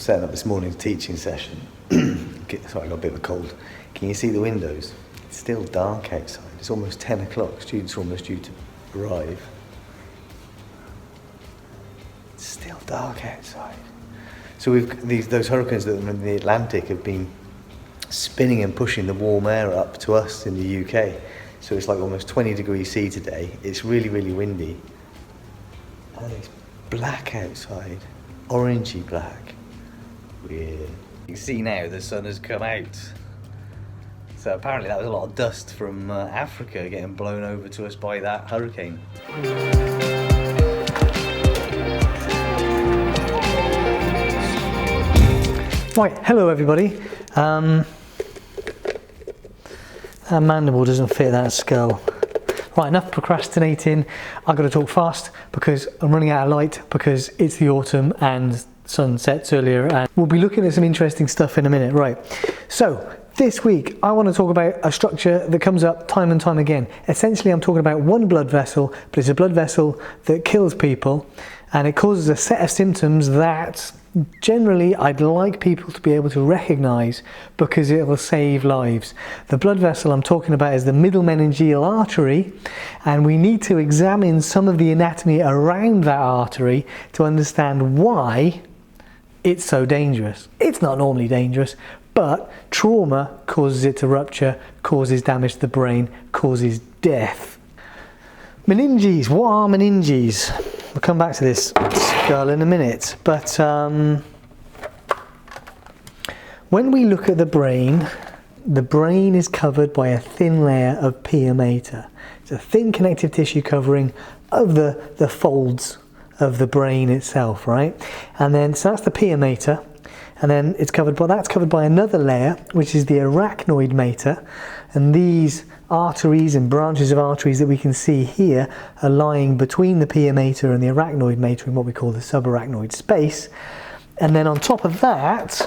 setting up this morning's teaching session. Sorry, I got a bit of a cold. Can you see the windows? It's still dark outside. It's almost 10 o'clock. Students are almost due to arrive. It's still dark outside. So those hurricanes that are in the Atlantic have been spinning and pushing the warm air up to us in the UK. So it's like almost 20 degrees C today. It's really, really windy. And it's black outside. Orangey black. Weird. You can see now the sun has come out. So apparently that was a lot of dust from Africa getting blown over to us by that hurricane. Right, hello everybody. That mandible doesn't fit that skull. Right, enough procrastinating. I've got to talk fast because I'm running out of light because it's the autumn and sun sets earlier, and we'll be looking at some interesting stuff in a minute. Right, so this week I want to talk about a structure that comes up time and time again. Essentially I'm talking about one blood vessel, but it's a blood vessel that kills people and it causes a set of symptoms that generally I'd like people to be able to recognise because it will save lives. The blood vessel I'm talking about is the middle meningeal artery, and we need to examine some of the anatomy around that artery to understand why it's so dangerous. It's not normally dangerous, but trauma causes it to rupture, causes damage to the brain, causes death. Meninges. What are meninges? We'll come back to this skull in a minute, but when we look at the brain is covered by a thin layer of pia mater. It's a thin connective tissue covering of the folds of the brain itself, right? And then, so that's the pia mater, and then that's covered by another layer, which is the arachnoid mater, and these arteries and branches of arteries that we can see here are lying between the pia mater and the arachnoid mater in what we call the subarachnoid space. And then on top of that,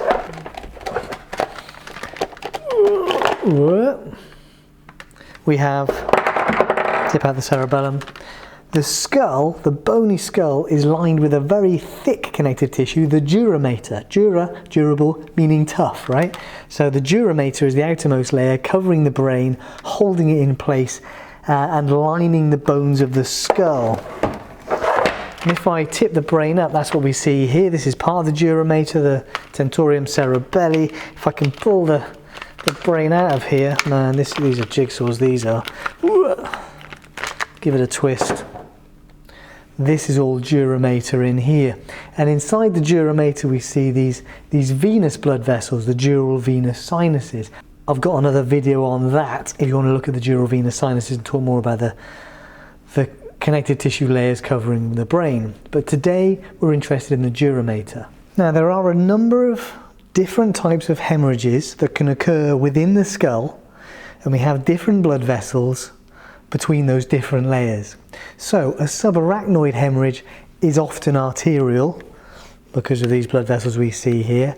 we have, tip out the cerebellum. The skull, the bony skull, is lined with a very thick connective tissue, the dura mater. Dura, durable, meaning tough, right? So the dura mater is the outermost layer covering the brain, holding it in place and lining the bones of the skull. And if I tip the brain up, that's what we see here. This is part of the dura mater, the tentorium cerebelli. If I can pull the brain out of here, man, these are jigsaws, these are. Give it a twist. This is all dura mater in here, and inside the dura mater we see these venous blood vessels, the dural venous sinuses. I've got another video on that if you want to look at the dural venous sinuses and talk more about the connective tissue layers covering the brain. But today we're interested in the dura mater. Now there are a number of different types of hemorrhages that can occur within the skull, and we have different blood vessels between those different layers. So a subarachnoid hemorrhage is often arterial because of these blood vessels we see here.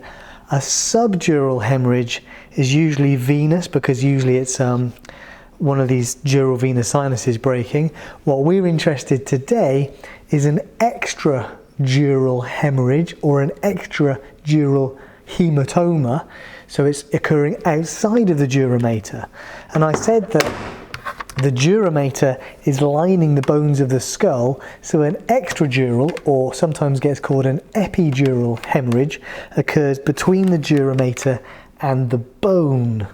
A subdural hemorrhage is usually venous because usually it's one of these dural venous sinuses breaking. What we're interested today is an extradural hemorrhage or an extradural hematoma. So it's occurring outside of the dura mater. And I said that the dura mater is lining the bones of the skull, so an extradural, or sometimes gets called an epidural hemorrhage, occurs between the dura mater and the bone.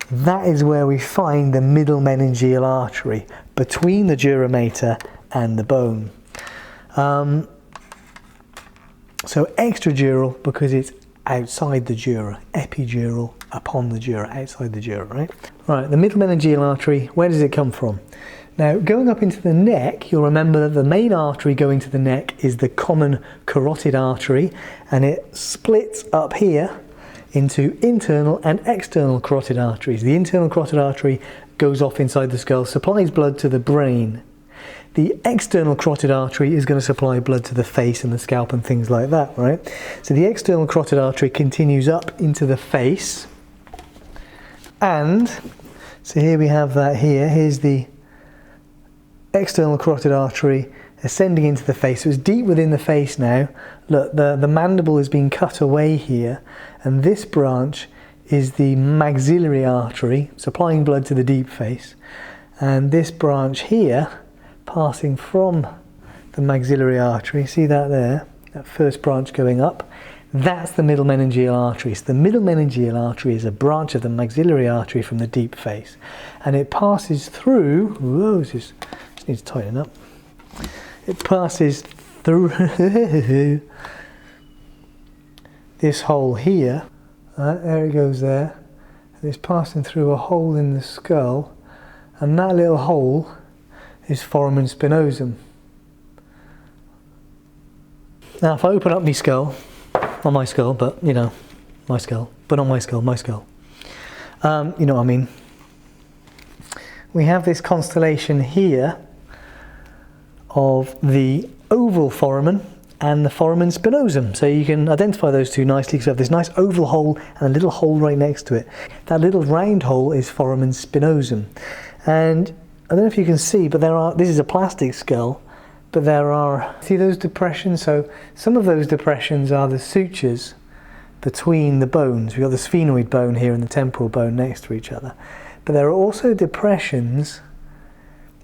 That is where we find the middle meningeal artery, between the dura mater and the bone. So extradural because it's outside the dura, epidural, upon the dura, outside the dura, right? Right, the middle meningeal artery, where does it come from? Now, going up into the neck, you'll remember that the main artery going to the neck is the common carotid artery, and it splits up here into internal and external carotid arteries. The internal carotid artery goes off inside the skull, supplies blood to the brain. The external carotid artery is going to supply blood to the face and the scalp and things like that, right? So the external carotid artery continues up into the face. And so here we have that here. Here's the external carotid artery, ascending into the face. So it's deep within the face now. Look, the mandible has been cut away here, and this branch is the maxillary artery supplying blood to the deep face, and this branch here passing from the maxillary artery, see that there, that first branch going up, that's the middle meningeal artery. So the middle meningeal artery is a branch of the maxillary artery from the deep face, and it passes through, whoa, this needs to tighten up, it passes through this hole here, there it goes there, and it's passing through a hole in the skull, and that little hole is foramen spinosum. Now if I open up my skull, not my skull, but you know, my skull, but not my skull, my skull. You know what I mean? We have this constellation here of the oval foramen and the foramen spinosum. So you can identify those two nicely because you have this nice oval hole and a little hole right next to it. That little round hole is foramen spinosum. And I don't know if you can see, but this is a plastic skull, but there are, see those depressions? So some of those depressions are the sutures between the bones. We've got the sphenoid bone here and the temporal bone next to each other. But there are also depressions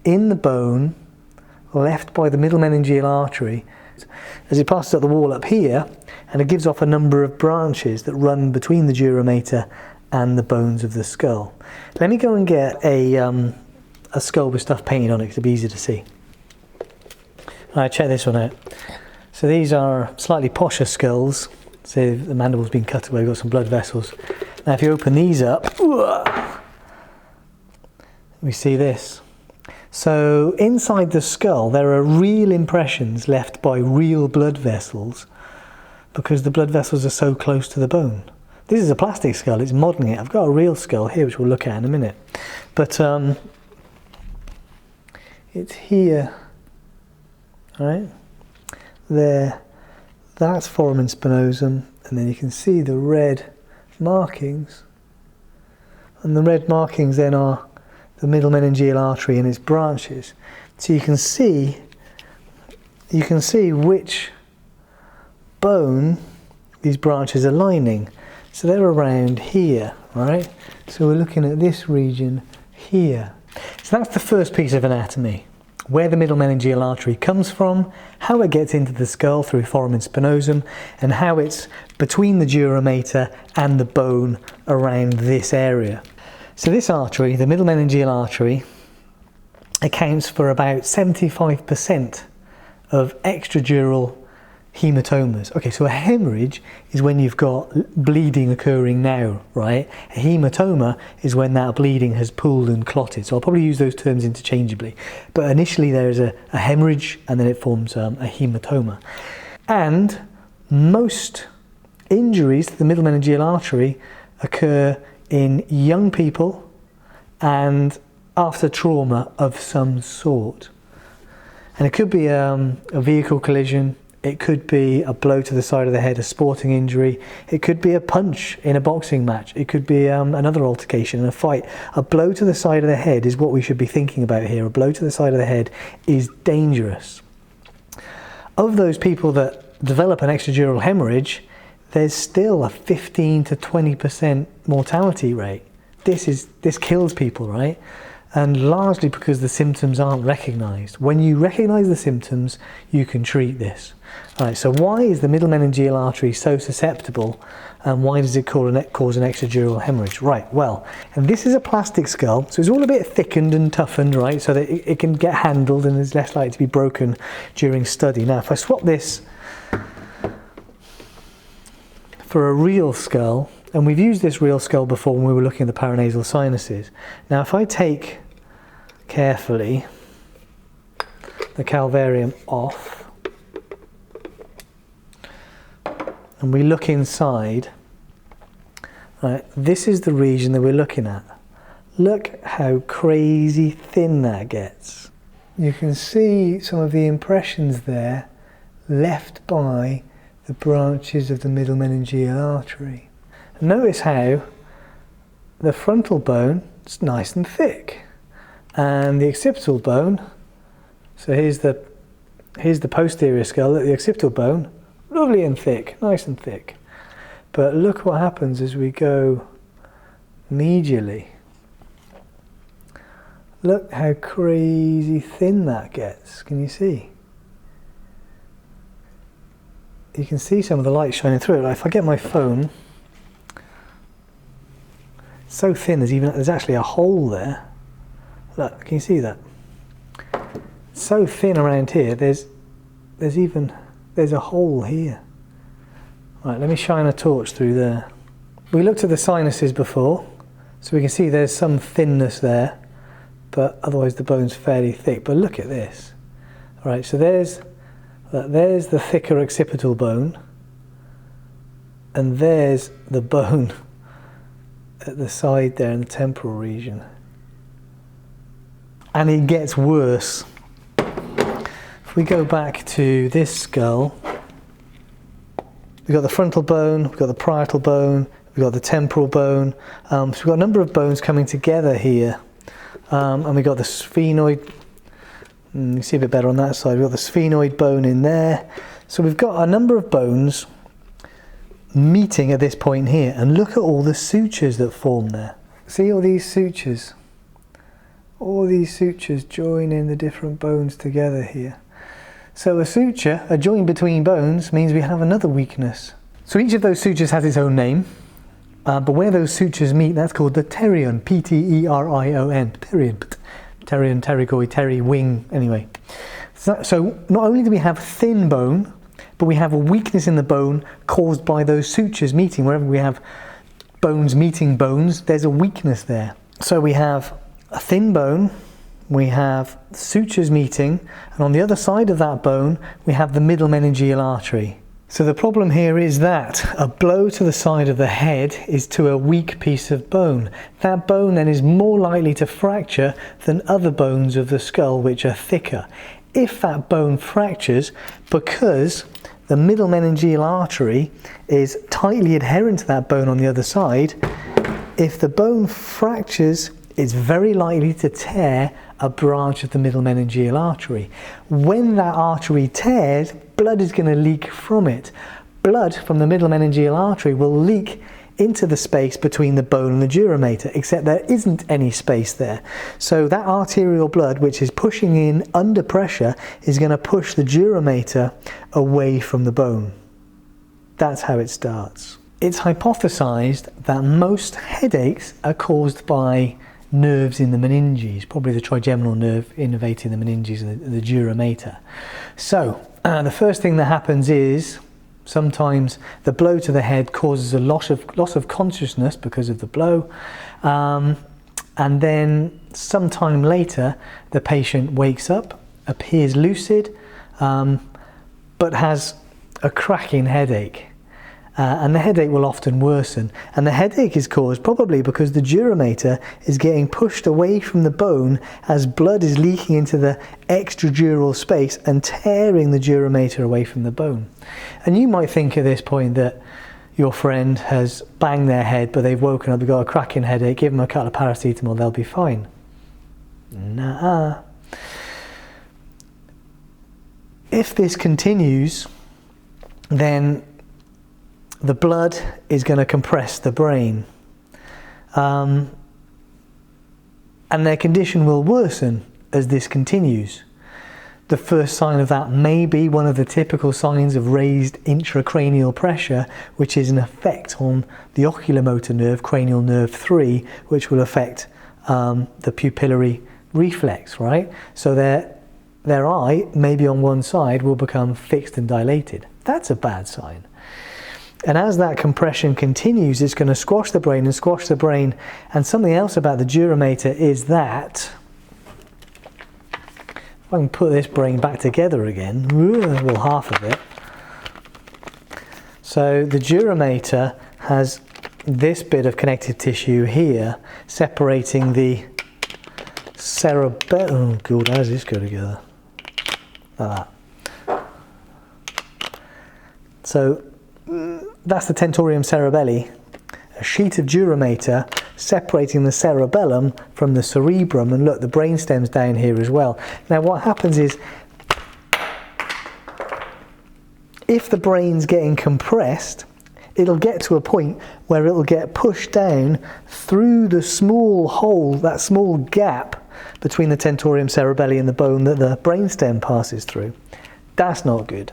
in the bone left by the middle meningeal artery as it passes up the wall up here, and it gives off a number of branches that run between the dura mater and the bones of the skull. Let me go and get a skull with stuff painted on it because it'll be easier to see. Alright, check this one out. So these are slightly posher skulls. So the mandible's been cut away, we've got some blood vessels. Now if you open these up, we see this. So inside the skull there are real impressions left by real blood vessels because the blood vessels are so close to the bone. This is a plastic skull, it's modelling it. I've got a real skull here which we'll look at in a minute. But it's here, right? There, that's foramen spinosum, and then you can see the red markings. And the red markings then are the middle meningeal artery and its branches. So you can see which bone these branches are lining. So they're around here, right? So we're looking at this region here. So that's the first piece of anatomy, where the middle meningeal artery comes from, how it gets into the skull through foramen spinosum, and how it's between the dura mater and the bone around this area. So this artery, the middle meningeal artery, accounts for about 75% of extradural hematomas. Okay, so a hemorrhage is when you've got bleeding occurring now, right? A hematoma is when that bleeding has pooled and clotted. So I'll probably use those terms interchangeably. But initially there's a hemorrhage and then it forms a hematoma. And most injuries to the middle meningeal artery occur in young people and after trauma of some sort. And it could be a vehicle collision, it could be a blow to the side of the head, a sporting injury, it could be a punch in a boxing match, it could be another altercation in a fight. A blow to the side of the head is what we should be thinking about here. A blow to the side of the head is dangerous. Of those people that develop an extradural hemorrhage, there's still a 15 to 20% mortality rate. This kills people, right? And largely because the symptoms aren't recognised. When you recognise the symptoms, you can treat this. All right, so why is the middle meningeal artery so susceptible, and why does it cause an extradural hemorrhage? Right, well, and this is a plastic skull, so it's all a bit thickened and toughened, right, so that it can get handled and is less likely to be broken during study. Now, if I swap this for a real skull, and we've used this real skull before when we were looking at the paranasal sinuses. Now if I take carefully the calvarium off and we look inside, right, this is the region that we're looking at. Look how crazy thin that gets. You can see some of the impressions there left by the branches of the middle meningeal artery. Notice how the frontal bone is nice and thick, and the occipital bone, so here's the here's the posterior skull, the occipital bone, lovely and thick, nice and thick. But look what happens as we go medially. Look how crazy thin that gets. Can you see? You can see some of the light shining through it. Like if I get my phone, it's so thin there's actually a hole there. Look, can you see that? It's so thin around here. There's a hole here. Right, let me shine a torch through there. We looked at the sinuses before, so we can see there's some thinness there, but otherwise the bone's fairly thick. But look at this. All right, so there's the thicker occipital bone, and there's the bone at the side there in the temporal region. And it gets worse. If we go back to this skull, we've got the frontal bone, we've got the parietal bone, we've got the temporal bone. So we've got a number of bones coming together here. And we've got the sphenoid, you see a bit better on that side, we've got the sphenoid bone in there. So we've got a number of bones meeting at this point here. And look at all the sutures that form there. See all these sutures? All these sutures joining the different bones together here. So a suture, a joint between bones, means we have another weakness. So each of those sutures has its own name, but where those sutures meet, that's called the pterion, P-T-E-R-I-O-N, pterion, pterygoid, wing, anyway. So not only do we have thin bone, but we have a weakness in the bone caused by those sutures meeting. Wherever we have bones meeting bones, there's a weakness there. So we have a thin bone, we have sutures meeting, and on the other side of that bone we have the middle meningeal artery. So the problem here is that a blow to the side of the head is to a weak piece of bone. That bone then is more likely to fracture than other bones of the skull which are thicker. If that bone fractures, because the middle meningeal artery is tightly adherent to that bone on the other side, if the bone fractures, it's very likely to tear a branch of the middle meningeal artery. When that artery tears, blood is going to leak from it. Blood from the middle meningeal artery will leak into the space between the bone and the dura mater, except there isn't any space there. So that arterial blood, which is pushing in under pressure, is going to push the dura mater away from the bone. That's how it starts. It's hypothesized that most headaches are caused by nerves in the meninges, probably the trigeminal nerve innervating the meninges and the dura mater. So the first thing that happens is sometimes the blow to the head causes a loss of consciousness because of the blow, and then sometime later the patient wakes up, appears lucid, but has a cracking headache. And the headache will often worsen. And the headache is caused probably because the dura mater is getting pushed away from the bone as blood is leaking into the extradural space and tearing the dura mater away from the bone. And you might think at this point that your friend has banged their head, but they've woken up, they've got a cracking headache, give them a couple of paracetamol, they'll be fine. Nah. If this continues, then the blood is going to compress the brain, and their condition will worsen as this continues. The first sign of that may be one of the typical signs of raised intracranial pressure, which is an effect on the oculomotor nerve, cranial nerve 3, which will affect the pupillary reflex, right? So their eye, maybe on one side, will become fixed and dilated. That's a bad sign. And as that compression continues, it's going to squash the brain and squash the brain. And something else about the dura mater is that, if I can put this brain back together again, well, half of it. So the dura mater has this bit of connective tissue here, separating the cerebellum. Oh God, how does this go together? Like that. So that's the tentorium cerebelli, a sheet of dura mater separating the cerebellum from the cerebrum, and look, the brainstem's down here as well. Now what happens is if the brain's getting compressed, it'll get to a point where it'll get pushed down through the small hole, that small gap between the tentorium cerebelli and the bone that the brainstem passes through. That's not good.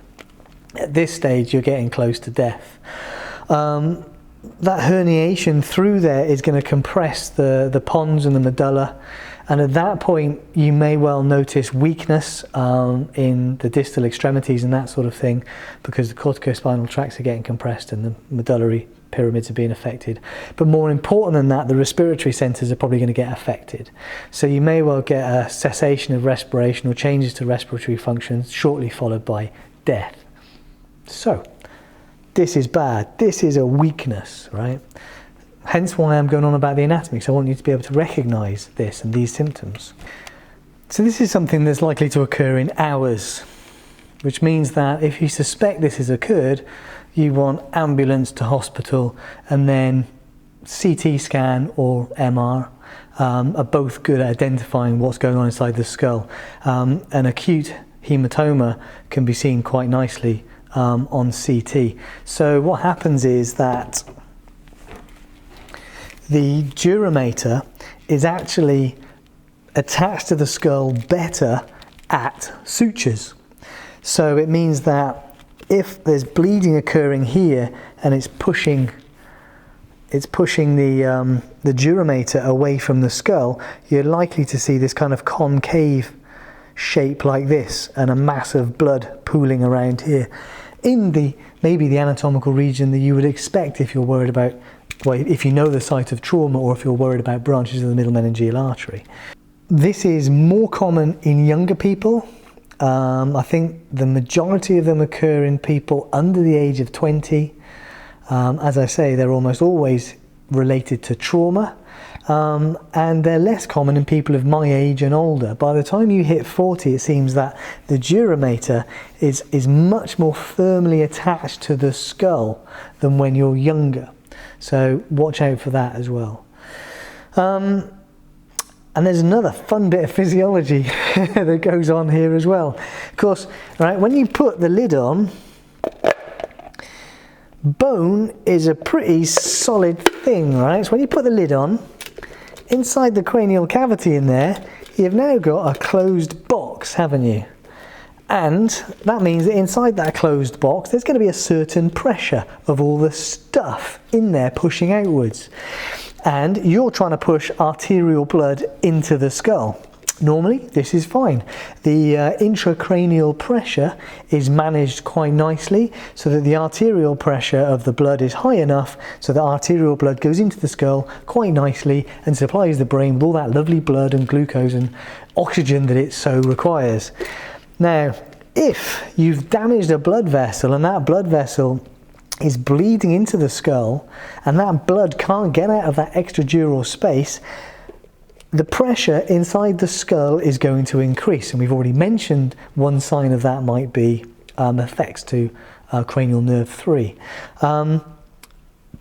At this stage, you're getting close to death. That herniation through there is going to compress the pons and the medulla, and at that point you may well notice weakness in the distal extremities and that sort of thing, because the corticospinal tracts are getting compressed and the medullary pyramids are being affected. But more important than that, the respiratory centres are probably going to get affected. So you may well get a cessation of respiration or changes to respiratory functions, shortly followed by death. So this is bad. This is a weakness, right? Hence why I'm going on about the anatomy, because I want you to be able to recognise this and these symptoms. So this is something that's likely to occur in hours, which means that if you suspect this has occurred, you want ambulance to hospital, and then CT scan or MR are both good at identifying what's going on inside the skull. An acute hematoma can be seen quite nicely on CT. So what happens is that the dura is actually attached to the skull better at sutures. So it means that if there's bleeding occurring here and it's pushing the dura away from the skull, you're likely to see this kind of concave shape like this and a mass of blood pooling around here in maybe the anatomical region that you would expect if you're worried about, well, if you know the site of trauma, or if you're worried about branches of the middle meningeal artery. This is more common in younger people. I think the majority of them occur in people under the age of 20. As I say, they're almost always related to trauma, and they're less common in people of my age and older. By the time you hit 40, it seems that the dura is much more firmly attached to the skull than when you're younger. So watch out for that as well. And there's another fun bit of physiology that goes on here as well. Of course, right, when you put the lid on, bone is a pretty solid thing, right? So when you put the lid on, inside the cranial cavity in there, you've now got a closed box, haven't you? And that means that inside that closed box, there's going to be a certain pressure of all the stuff in there pushing outwards. And you're trying to push arterial blood into the skull. Normally, this is fine. The intracranial pressure is managed quite nicely so that the arterial pressure of the blood is high enough so that arterial blood goes into the skull quite nicely and supplies the brain with all that lovely blood and glucose and oxygen that it so requires. Now, if you've damaged a blood vessel and that blood vessel is bleeding into the skull and that blood can't get out of that extradural space, the pressure inside the skull is going to increase. And we've already mentioned one sign of that might be effects to cranial nerve 3. But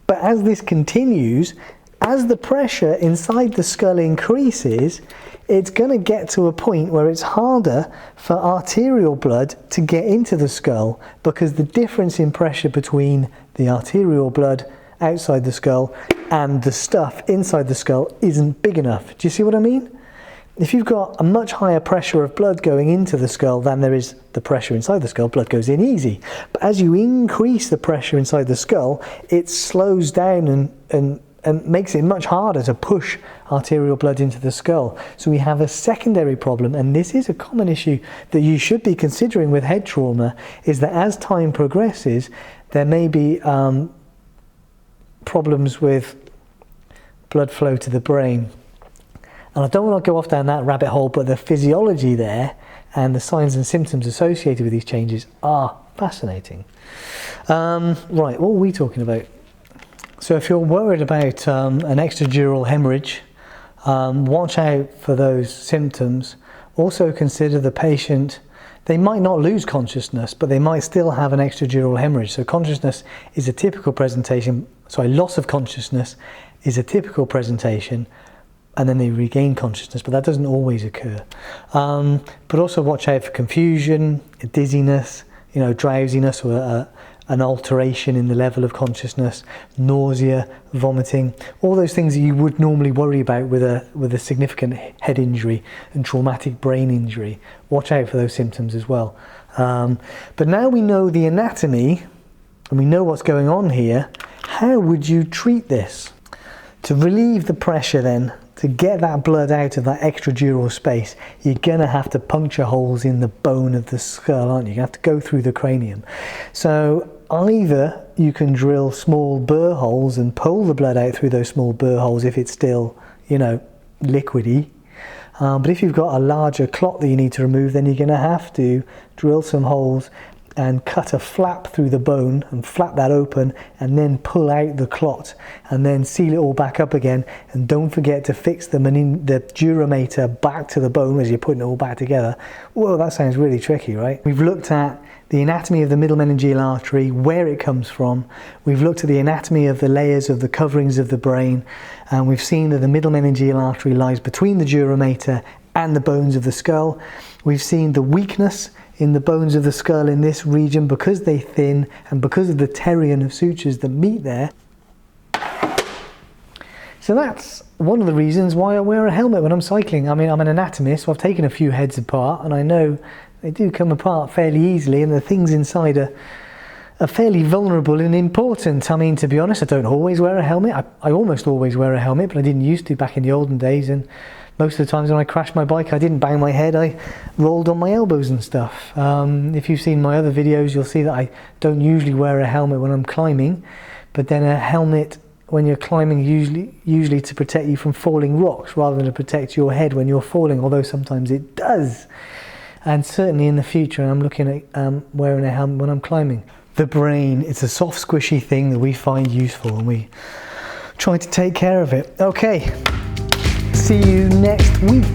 as this continues, as the pressure inside the skull increases, it's going to get to a point where it's harder for arterial blood to get into the skull, because the difference in pressure between the arterial blood outside the skull and the stuff inside the skull isn't big enough. Do you see what I mean? If you've got a much higher pressure of blood going into the skull than there is the pressure inside the skull, blood goes in easy. But as you increase the pressure inside the skull, it slows down and makes it much harder to push arterial blood into the skull. So we have a secondary problem, and this is a common issue that you should be considering with head trauma, is that as time progresses, there may be problems with blood flow to the brain. And I don't want to go off down that rabbit hole, but the physiology there and the signs and symptoms associated with these changes are fascinating. Right, what were we talking about? So if you're worried about an extradural hemorrhage, watch out for those symptoms. Also consider the patient. They might not lose consciousness, but they might still have an extradural hemorrhage. So consciousness is a typical presentation, loss of consciousness is a typical presentation, and then they regain consciousness, but that doesn't always occur. But also watch out for confusion, dizziness, drowsiness or an alteration in the level of consciousness, nausea, vomiting, all those things that you would normally worry about with a significant head injury and traumatic brain injury. Watch out for those symptoms as well. But now we know the anatomy and we know what's going on here. How would you treat this? To relieve the pressure then, to get that blood out of that extradural space, you're going to have to puncture holes in the bone of the skull, aren't you? You have to go through the cranium. So either you can drill small burr holes and pull the blood out through those small burr holes if it's still, liquidy. But if you've got a larger clot that you need to remove, then you're going to have to drill some holes and cut a flap through the bone and flap that open and then pull out the clot and then seal it all back up again. And don't forget to fix the duramater back to the bone as you're putting it all back together. Whoa, that sounds really tricky, right? We've looked at the anatomy of the middle meningeal artery, where it comes from. We've looked at the anatomy of the layers of the coverings of the brain, and we've seen that the middle meningeal artery lies between the duramater and the bones of the skull. We've seen the weakness in the bones of the skull in this region because they're thin and because of the pterion of sutures that meet there. So that's one of the reasons why I wear a helmet when I'm cycling. I mean, I'm an anatomist, so I've taken a few heads apart and I know they do come apart fairly easily, and the things inside are fairly vulnerable and important. I mean, to be honest, I don't always wear a helmet. I almost always wear a helmet, but I didn't used to back in the olden days, and most of the times when I crashed my bike, I didn't bang my head, I rolled on my elbows and stuff. If you've seen my other videos, you'll see that I don't usually wear a helmet when I'm climbing, but then a helmet when you're climbing usually to protect you from falling rocks rather than to protect your head when you're falling, although sometimes it does. And certainly in the future, I'm looking at wearing a helmet when I'm climbing. The brain, it's a soft, squishy thing that we find useful, and we try to take care of it. Okay, see you next week.